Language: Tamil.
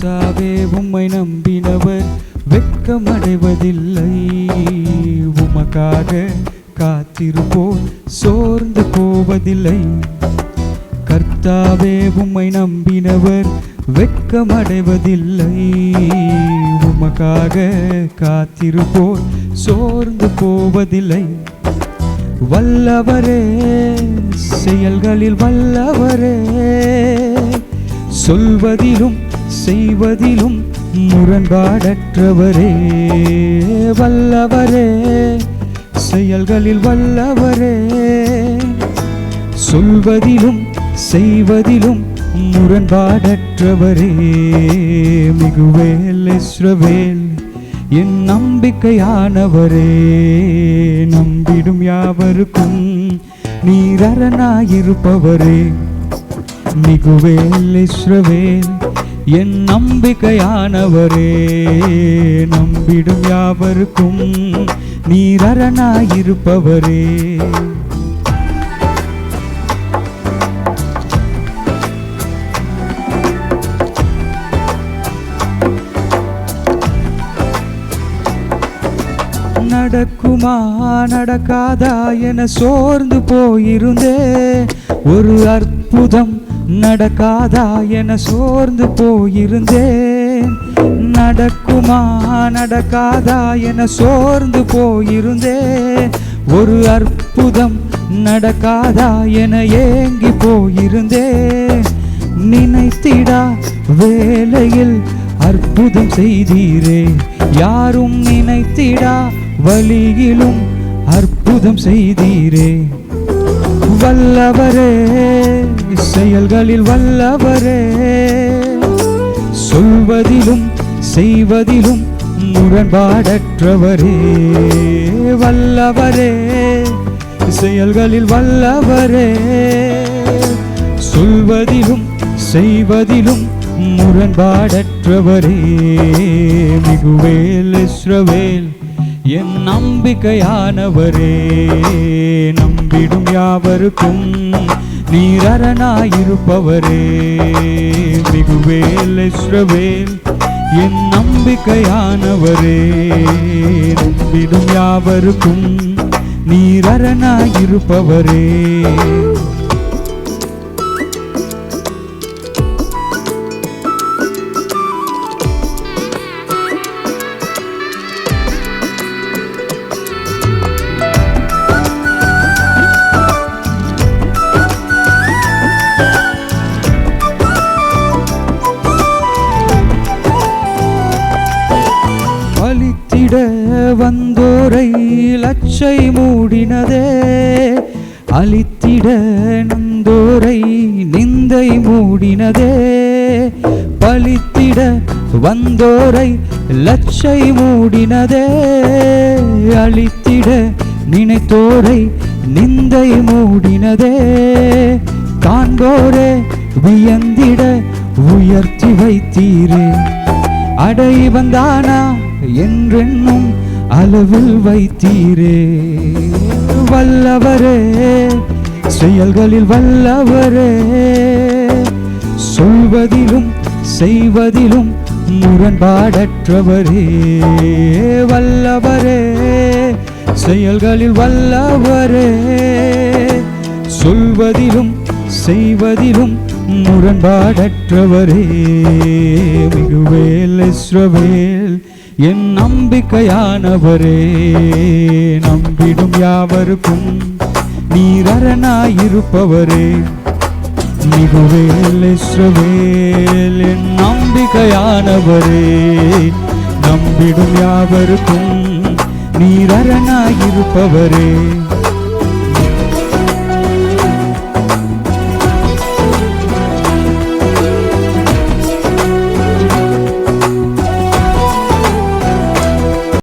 கர்த்தாவே உம்மை நம்பினவர் வெட்கமடைவதில்லை. உமக்காக காத்திருப்போர் சோர்ந்து போவதில்லை. கர்த்தாவே உம்மை நம்பினவர் வெட்கமடைவதில்லை. உமக்காக காத்திருப்போர் சோர்ந்து போவதில்லை. வல்லவரே, செயல்களில் வல்லவரே, சொல்வதிலும் செய்வதிலும் முரண்பாடற்றவரே. வல்லவரே, செயல்களில் வல்லவரே, சொல்வதிலும் செய்வதிலும் முரண்பாடற்றவரே. மிகுவேல் இஸ்ரவேல் என் நம்பிக்கையானவரே, நம்பிடும் யாவருக்கும் நீர் அரணாயிருப்பவரே. மிகுவேல் இஸ்ரவேல் என் நம்பிக்கையானவரே, நம்பிடும் யாவருக்கும் நீர் அரணாயிருப்பவரே. நடக்குமா நடக்காதா என சோர்ந்து போயிருந்தே, ஒரு அற்புதம் நடக்காதா என சோர்ந்து போயிருந்தேன். நடக்குமா நடக்காதா என சோர்ந்து போயிருந்தேன், ஒரு அற்புதம் நடக்காதா என ஏங்கி போயிருந்தேன். நினைத்திடா வேளையில் அற்புதம் செய்தீரே, யாரும் நினைத்திடா வழியிலும் அற்புதம் செய்தீரே. வல்லவரே, செயல்களில் வல்லவரே, சொல்வதிலும் செய்வதிலும் முரண்பாடற்றவரே. வல்லவரே, செயல்களில் வல்லவரே, சொல்வதிலும் செய்வதிலும் முரண்பாடற்றவரே. மிகுவேல் இஸ்ரவேல் என் நம்பிக்கையானவரே, நம்பிடும் யாவருக்கும் நீர் அரணாயிருப்பவரே. மிகுவேல் இஸ்ரவேல் என் நம்பிக்கையானவரே, நம்பிடும் யாவருக்கும் நீர் அரணாயிருப்பவரே. வந்தோரை லட்சை மூடினதே, அழித்திட நந்தோரை நிந்தை மூடினதே. பழித்திட வந்தோரை லட்சை மூடினதே, அழித்திட நினைத்தோரை நிந்தை மூடினதே. காண்போரே வியந்திட உயர்த்தி வைத்தீரே, அடை வந்தானா என்றென்னும் அளவில் வைத்தீரே. வல்லவரே, செயல்களில் வல்லவரே, சொல்வதிலும் செய்வதிலும் முரண்பாடற்றவரே. வல்லவரே, செயல்களில் வல்லவரே, சொல்வதிலும் செய்வதிலும் முரண்பாடற்றவரே. மிகுவேல் இஸ்ரவேல் என் நம்பிக்கையானவரே, நம்பிடும் யாவருக்கும் நீர் அரணாயிருப்பவரே. மிகுவேல் இஸ்ரவேல் என் நம்பிக்கையானவரே, நம்பிடும் யாவருக்கும் நீர் அரணாயிருப்பவரே.